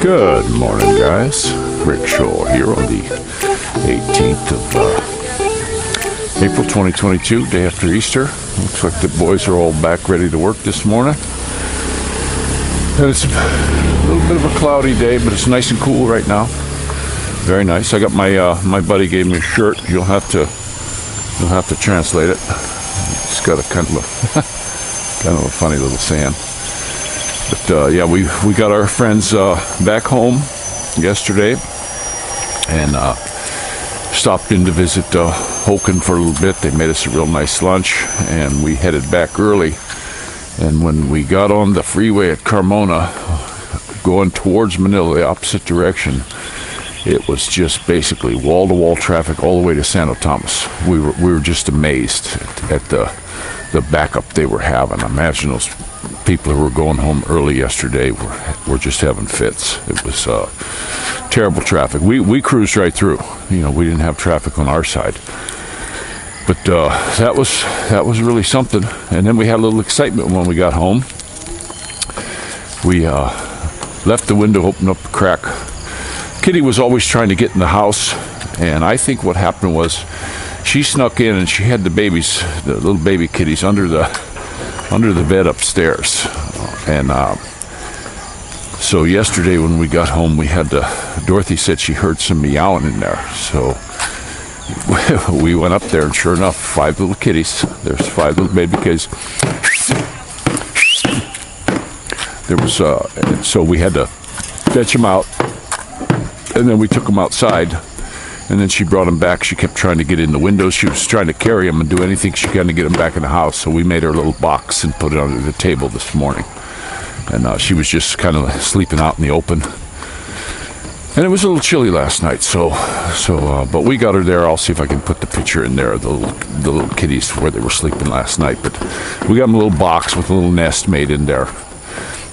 Good morning, guys. Rick Shaw here on the 18th of April 2022, day after Easter. Looks like the boys are all back ready to work this morning. And it's a little bit of a cloudy day, but it's nice and cool right now. Very nice. I got my buddy gave me a shirt. You'll have to translate it. It's got a kind of a funny little saying. But yeah, we got our friends back home yesterday and stopped in to visit Hoken for a little bit. They made us a real nice lunch, and we headed back early. And when we got on the freeway at Carmona, going towards Manila, the opposite direction, it was just basically wall-to-wall traffic all the way to Santo Tomas. We were just amazed at the backup they were having. Imagine those people who were going home early yesterday were just having fits. It was terrible traffic. We cruised right through. You know, we didn't have traffic on our side. But that was really something. And then we had a little excitement when we got home. We left the window open up a crack. Kitty was always trying to get in the house, and I think what happened was she snuck in and she had the babies, the little baby kitties, under the bed upstairs. And so yesterday when we got home, Dorothy said she heard some meowing in there. So we went up there, and sure enough, 5 little kitties. There's 5 little baby kitties. There was so we had to fetch them out, and then we took them outside. And then she brought them back. She kept trying to get in the windows. She was trying to carry them and do anything she can to get them back in the house. So we made her a little box and put it under the table this morning. And she was just kind of sleeping out in the open. And it was a little chilly last night. But we got her there. I'll see if I can put the picture in there of the little kitties where they were sleeping last night. But we got them a little box with a little nest made in there.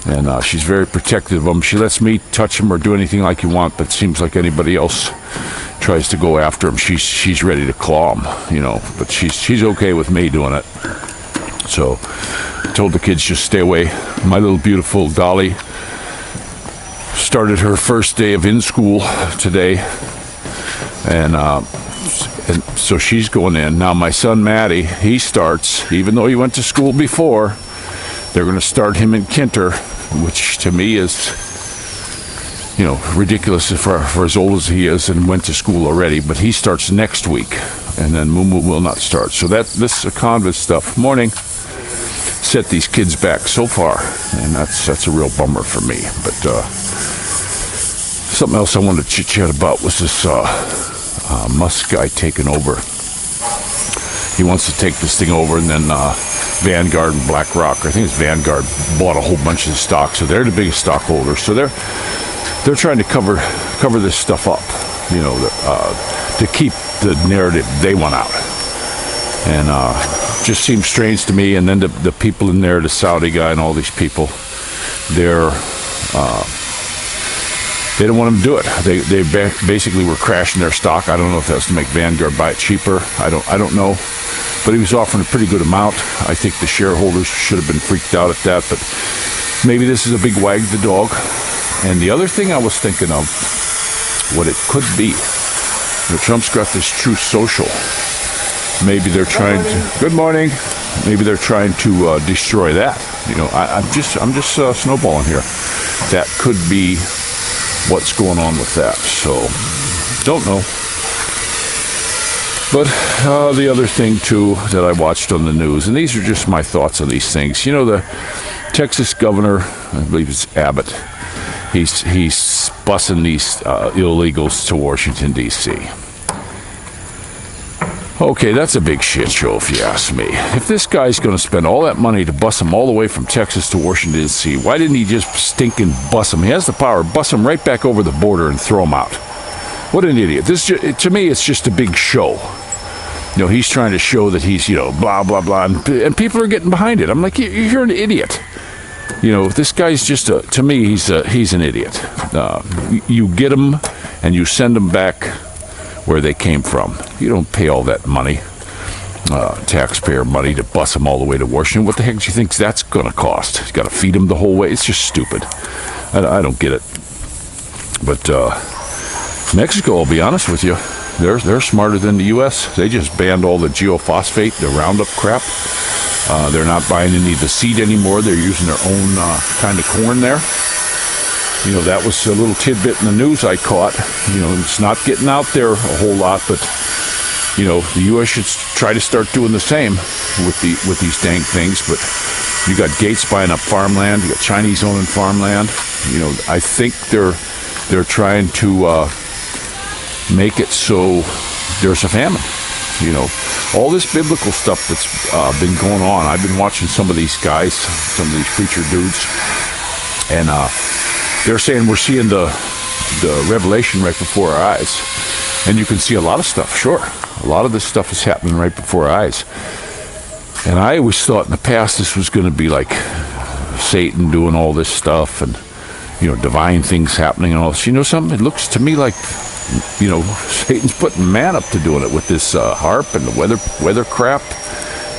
And she's very protective of them. She lets me touch them or do anything like you want, but it seems like anybody else tries to go after them, she's ready to claw them, you know. But she's okay with me doing it. So I told the kids just stay away. My little beautiful Dolly started her first day of in school today, and so she's going in now. My son Matty, he starts, even though he went to school before. They're going to start him in Kinter, which to me is, you know, ridiculous for as old as he is and went to school already. But he starts next week, and then Moo will not start. So this convent stuff. Morning. Set these kids back so far, and that's a real bummer for me. But something else I wanted to chit-chat about was this Musk guy taking over. He wants to take this thing over, and then Vanguard and BlackRock, I think it's Vanguard, bought a whole bunch of the stock, so they're the biggest stockholders. So they're trying to cover this stuff up, you know, to keep the narrative they want out. And just seems strange to me. And then the people in there, the Saudi guy and all these people, they don't want them to do it. They basically were crashing their stock. I don't know if that's to make Vanguard buy it cheaper. I don't know. But he was offering a pretty good amount. I think the shareholders should have been freaked out at that. But maybe this is a big wag the dog. And the other thing I was thinking of, what it could be, Trump's got this Truth Social. Maybe they're trying to. Good morning. Maybe they're trying to destroy that. You know, I'm just snowballing here. That could be what's going on with that. So, don't know. But the other thing too that I watched on the news, and these are just my thoughts on these things. You know, the Texas governor, I believe it's Abbott. He's busing these illegals to Washington, D.C. Okay, that's a big shit show if you ask me. If this guy's going to spend all that money to bus them all the way from Texas to Washington, D.C., why didn't he just stinking bus them? He has the power, bus them right back over the border and throw them out. What an idiot. To me, it's just a big show. You know, he's trying to show that he's, you know, blah, blah, blah, and people are getting behind it. I'm like, you're an idiot. You know, this guy's just to me, he's an idiot. You get him and you send them back where they came from. You don't pay all that money, taxpayer money, to bus them all the way to Washington. What the heck do you think that's going to cost? You got to feed them the whole way. It's just stupid. I don't get it. But Mexico, I'll be honest with you, they're smarter than the U.S. They just banned all the geophosphate, the Roundup crap. They're not buying any of the seed anymore. They're using their own kind of corn there. You know, that was a little tidbit in the news I caught. You know, it's not getting out there a whole lot, but, you know, the U.S. should try to start doing the same with these dang things. But you got Gates buying up farmland. You got Chinese owning farmland. You know, I think they're trying to make it so there's a famine. You know, all this biblical stuff that's been going on. I've been watching some of these guys, some of these preacher dudes, and they're saying we're seeing the revelation right before our eyes. And you can see a lot of stuff, sure. A lot of this stuff is happening right before our eyes. And I always thought in the past this was going to be like Satan doing all this stuff and, you know, divine things happening and all this. You know something? It looks to me like, you know, Satan's putting man up to doing it with this harp and the weather crap.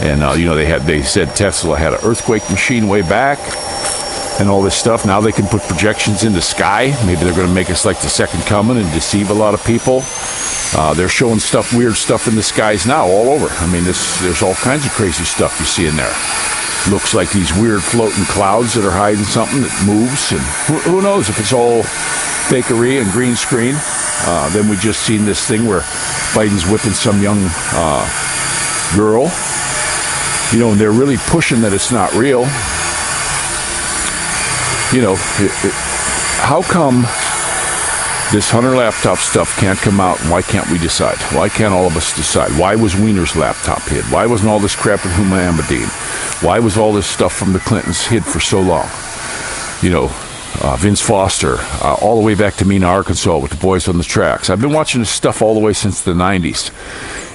And, you know, they said Tesla had an earthquake machine way back and all this stuff. Now they can put projections in the sky. Maybe they're going to make us like the second coming and deceive a lot of people. They're showing weird stuff in the skies now all over. I mean, there's all kinds of crazy stuff you see in there. Looks like these weird floating clouds that are hiding something that moves. And who knows if it's all fakery and green screen. Then we just seen this thing where Biden's whipping some young girl. You know, and they're really pushing that it's not real. You know, how come this Hunter laptop stuff can't come out, and why can't we decide? Why can't all of us decide? Why was Weiner's laptop hid? Why wasn't all this crap with Huma Abedin? Why was all this stuff from the Clintons hid for so long? You know, Vince Foster, all the way back to Mena, Arkansas with the Boys on the Tracks. I've been watching this stuff all the way since the 90s.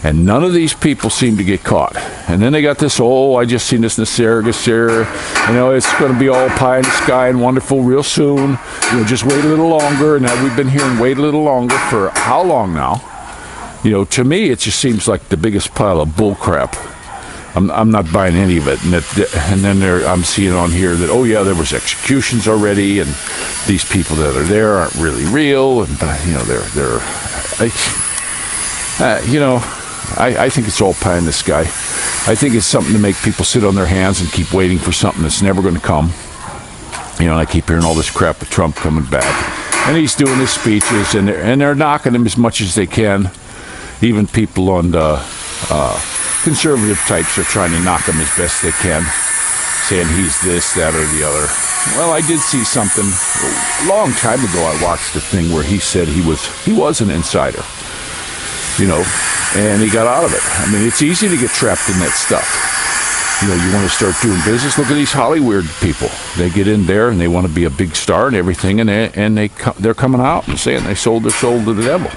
And none of these people seem to get caught. And then they got this, I just seen this Nasser, you know, it's going to be all pie in the sky and wonderful real soon. You know, just wait a little longer. And now we've been hearing wait a little longer for how long now? You know, to me, it just seems like the biggest pile of bull crap. I'm not buying any of it. And then I'm seeing on here that, oh yeah, there was executions already, and these people that are there aren't really real. And, you know, I think it's all pie in the sky. I think it's something to make people sit on their hands and keep waiting for something that's never going to come. You know, and I keep hearing all this crap with Trump coming back. And he's doing his speeches, and they're knocking him as much as they can. Even people on the conservative types are trying to knock him as best they can, saying he's this, that, or the other. Well, I did see something a long time ago. I watched a thing where he said he was an insider. You know, and he got out of it. I mean, it's easy to get trapped in that stuff. You know, you want to start doing business. Look at these Hollywood people. They get in there and they want to be a big star and everything, and they're coming out and saying they sold their soul to the devil.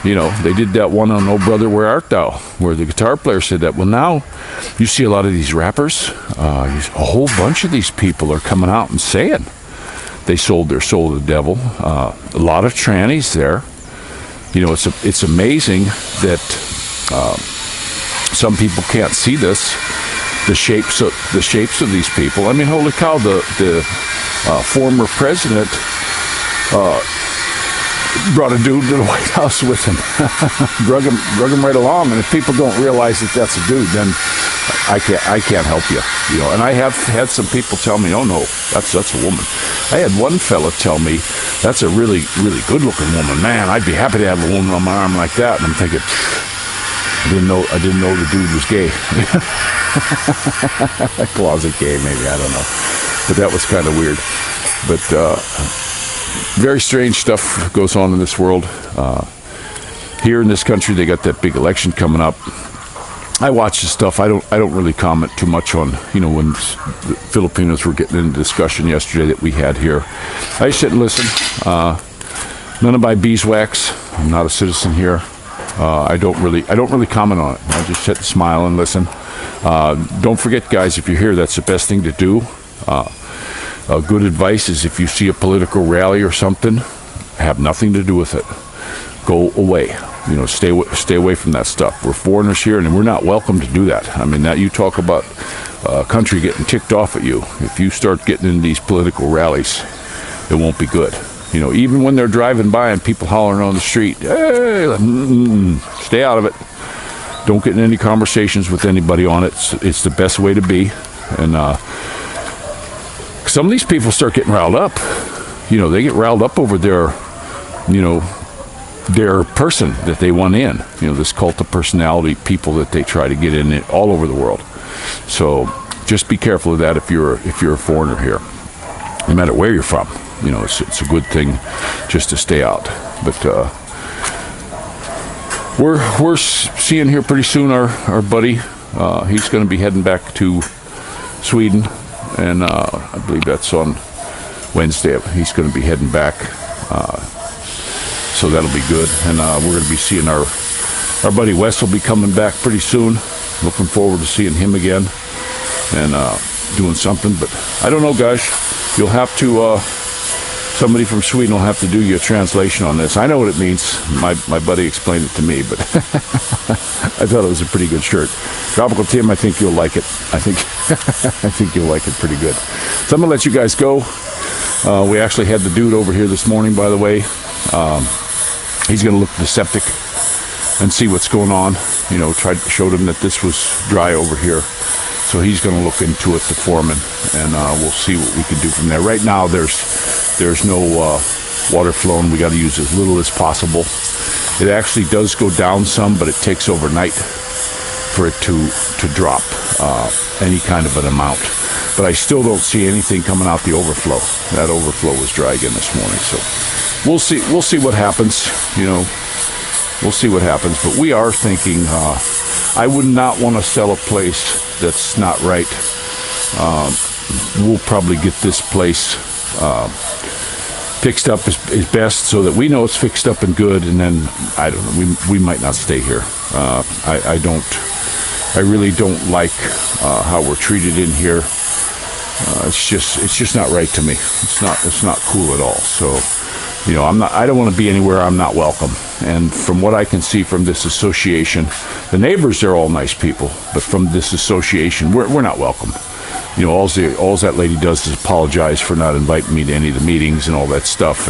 You know, they did that one on Oh Brother, Where Art Thou, where the guitar player said that. Well, now you see a lot of these rappers, a whole bunch of these people are coming out and saying they sold their soul to the devil. A lot of trannies there. You know, it's amazing that some people can't see this, the shapes of these people. I mean, holy cow, the former president brought a dude to the White House with him, drug him right along. And if people don't realize that that's a dude, then I can't help you. You know, and I have had some people tell me, oh no, that's a woman. I had one fella tell me, that's a really, really good-looking woman. Man, I'd be happy to have a woman on my arm like that. And I'm thinking, I didn't know the dude was gay. Closet gay, maybe, I don't know. But that was kind of weird. But very strange stuff goes on in this world. Here in this country, they got that big election coming up. I watch this stuff. I don't really comment too much on, you know, when the Filipinos were getting into discussion yesterday that we had here. I sit and listen. None of my beeswax. I'm not a citizen here. I don't really comment on it. I just sit and smile and listen. Don't forget, guys, if you're here, that's the best thing to do. Good advice is if you see a political rally or something, have nothing to do with it. Go away. You know, stay away from that stuff. We're foreigners here, and we're not welcome to do that. I mean, that you talk about a country getting ticked off at you. If you start getting in these political rallies, it won't be good. even when they're driving by and people hollering on the street, hey, stay out of it. Don't get in any conversations with anybody on it. It's the best way to be. And some of these people start getting riled up. They get riled up over their person that they want in. This cult of personality people that they try to get in it all over the world. So just be careful of that if you're a foreigner here, no matter where you're from. It's a good thing just to stay out. But we're seeing here pretty soon our buddy. He's going to be heading back to Sweden, and I believe that's on Wednesday. He's going to be heading back, so that'll be good. And we're going to be seeing our buddy Wes will be coming back pretty soon. Looking forward to seeing him again and doing something. But I don't know, guys. You'll have to. Somebody from Sweden will have to do you a translation on this. I know what it means. My buddy explained it to me, but I thought it was a pretty good shirt. Tropical Tim, I think you'll like it. I think you'll like it pretty good. So I'm gonna let you guys go. We actually had the dude over here this morning, by the way. He's gonna look at the septic and see what's going on. Showed him that this was dry over here. So he's going to look into it, the foreman, and we'll see what we can do from there. Right now, there's no water flowing. We got to use as little as possible. It actually does go down some, but it takes overnight for it to drop any kind of an amount. But I still don't see anything coming out the overflow. That overflow was dry again this morning. So we'll see. We'll see what happens. We'll see what happens. But we are thinking. I would not want to sell a place that's not right. We'll probably get this place fixed up as best so that we know it's fixed up and good, and then I don't know, we might not stay here. I really don't like how we're treated in here. It's just not right to me. It's not cool at all. So I don't want to be anywhere I'm not welcome. And from what I can see from this association, the neighbors, they're all nice people, but from this association, we're not welcome. All that lady does is apologize for not inviting me to any of the meetings and all that stuff,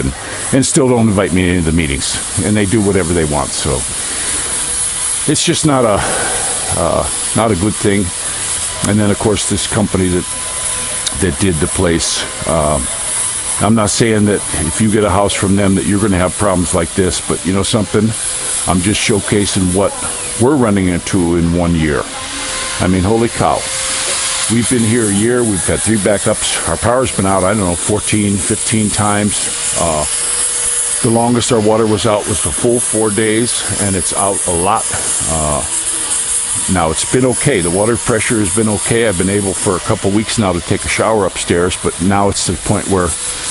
and still don't invite me to any of the meetings, and they do whatever they want. So it's just not a good thing. And then of course this company that did the place. I'm not saying that if you get a house from them that you're going to have problems like this, but something, I'm just showcasing what we're running into in 1 year. I mean, holy cow. We've been here a year. We've had 3 backups. Our power's been out, 14, 15 times. The longest our water was out was the full 4 days, and it's out a lot. Now, it's been okay. The water pressure has been okay. I've been able for a couple weeks now to take a shower upstairs, but now it's to the point where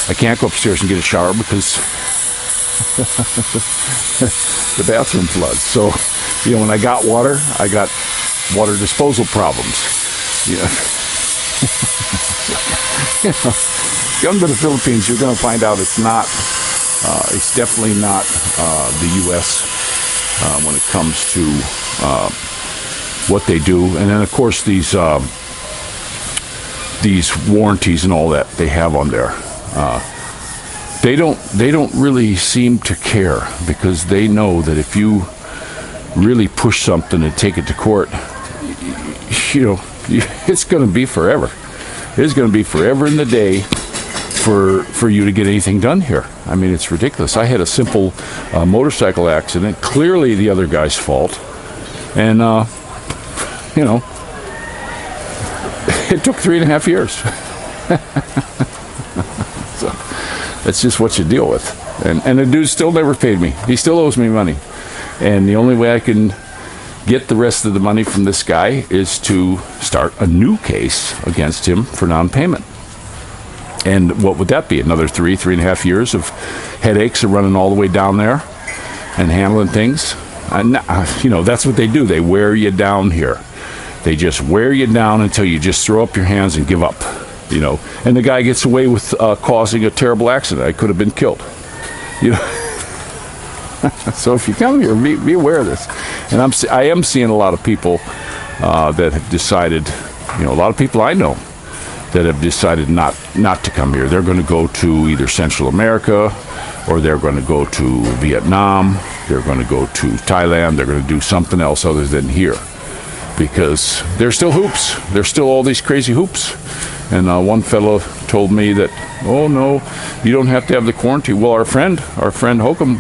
I can't go upstairs and get a shower because the bathroom floods. So, when I got water water disposal problems. Come to the Philippines, you're going to find out it's it's definitely not the U.S. When it comes to what they do. And then of course these warranties and all that they have on there, they don't really seem to care, because they know that if you really push something and take it to court, it's going to be forever. It's going to be forever in the day for you to get anything done here. I mean, it's ridiculous. I had a simple motorcycle accident, clearly the other guy's fault, and it took 3.5 years. So that's just what you deal with. And the dude still never paid me. He still owes me money. And the only way I can get the rest of the money from this guy is to start a new case against him for non-payment. And what would that be? Another 3.5 years of headaches of running all the way down there and handling things. That's what they do. They wear you down here. They just wear you down until you just throw up your hands and give up, And the guy gets away with causing a terrible accident. I could have been killed, So if you come here, be aware of this. And I am seeing a lot of people that have decided, a lot of people I know that have decided not to come here. They're going to go to either Central America, or they're going to go to Vietnam, they're going to go to Thailand, they're going to do something else other than here. Because there's still hoops. There's still all these crazy hoops. And one fellow told me that, oh no, you don't have to have the quarantine. Well, our friend Hokum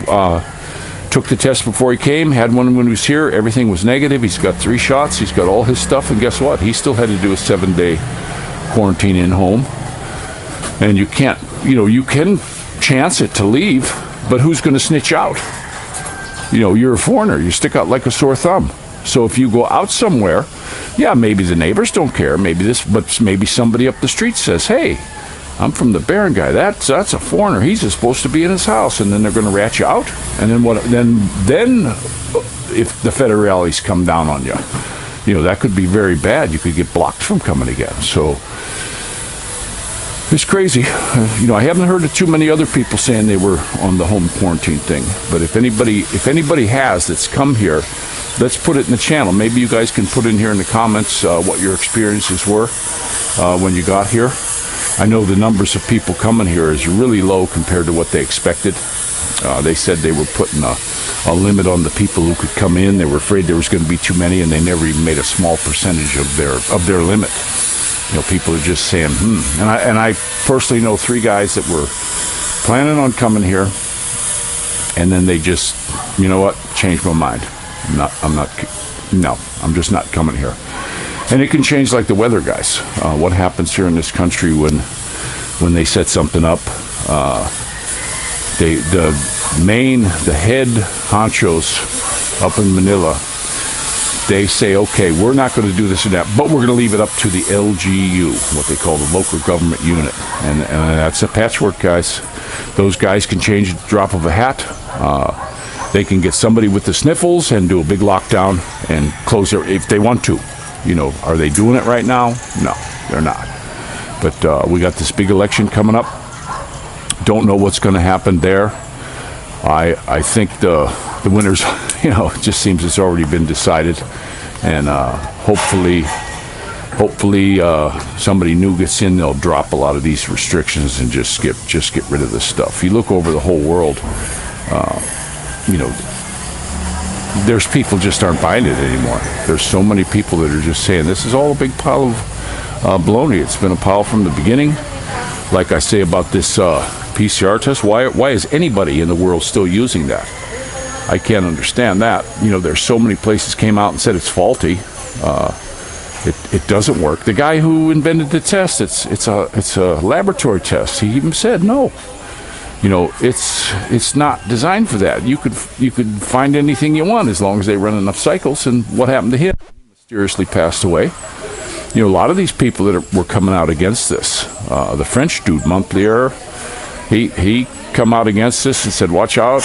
took the test before he came, had one when he was here. Everything was negative. He's got 3 shots. He's got all his stuff. And guess what? He still had to do a 7-day quarantine in home. And you can't, you can chance it to leave, but who's going to snitch out? You're a foreigner. You stick out like a sore thumb. So if you go out somewhere, yeah, maybe the neighbors don't care, but maybe somebody up the street says, hey, I'm from the Barron guy. That's a foreigner. He's just supposed to be in his house, and then they're going to rat you out. And then what? Then if the federales come down on you, that could be very bad. You could get blocked from coming again. So it's crazy. I haven't heard of too many other people saying they were on the home quarantine thing. But if anybody has that's come here, let's put it in the channel. Maybe you guys can put in here in the comments what your experiences were when you got here. I know the numbers of people coming here is really low compared to what they expected. They said they were putting a limit on the people who could come in. They were afraid there was going to be too many, and they never even made a small percentage of their limit. People are just saying, And I personally know 3 guys that were planning on coming here, and then they just, changed my mind. I'm just not coming here. And it can change like the weather, guys. What happens here in this country when they set something up? The head honchos up in Manila, they say, okay, we're not going to do this or that, but we're going to leave it up to the LGU, what they call the local government unit. And that's a patchwork, guys. Those guys can change at the drop of a hat. They can get somebody with the sniffles and do a big lockdown and close their, if they want to. Are they doing it right now? No, they're not. But we got this big election coming up. Don't know what's going to happen there. I think the winners, it just seems it's already been decided. And hopefully somebody new gets in, they'll drop a lot of these restrictions and just get rid of this stuff. You look over the whole world, there's people just aren't buying it anymore. There's so many people that are just saying this is all a big pile of baloney. It's been a pile from the beginning. Like I say about this PCR test, why is anybody in the world still using that? I can't understand that. There's so many places came out and said it's faulty. It doesn't work. The guy who invented the test, it's a laboratory test. He even said no. It's not designed for that. You could find anything you want as long as they run enough cycles. And what happened to him? He mysteriously passed away. A lot of these people that were coming out against this, the French dude, Montpellier, he come out against this and said, watch out,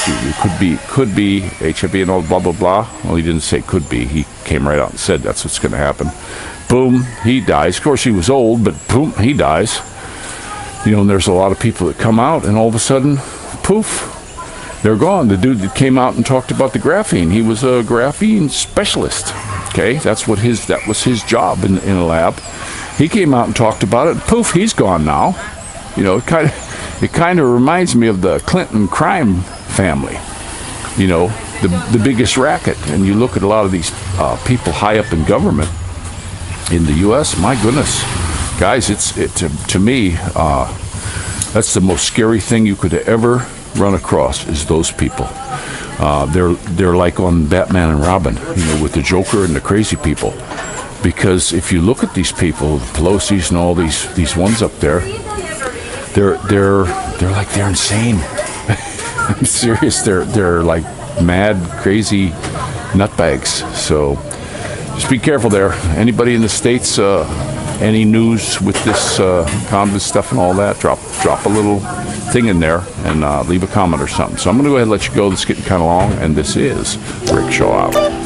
you could be HIV and all blah, blah, blah. Well, he didn't say could be. He came right out and said that's what's going to happen. Boom, he dies. Of course, he was old, but boom, he dies. And there's a lot of people that come out, and all of a sudden, poof, they're gone. The dude that came out and talked about the graphene, he was a graphene specialist. Okay, that was his job in a lab. He came out and talked about it. And poof, he's gone now. It kind of reminds me of the Clinton crime family. The biggest racket. And you look at a lot of these people high up in government in the U.S. My goodness, guys, to me, that's the most scary thing you could ever run across is those people. They're like on Batman and Robin, with the Joker and the crazy people. Because if you look at these people, Pelosi's and all these ones up there, they're insane. I'm serious. They're like mad, crazy nutbags. So just be careful there. Anybody in the States, any news with this condom stuff and all that, drop a little thing in there and leave a comment or something. So I'm going to go ahead and let you go. This is getting kind of long, and this is Rick Shaw out.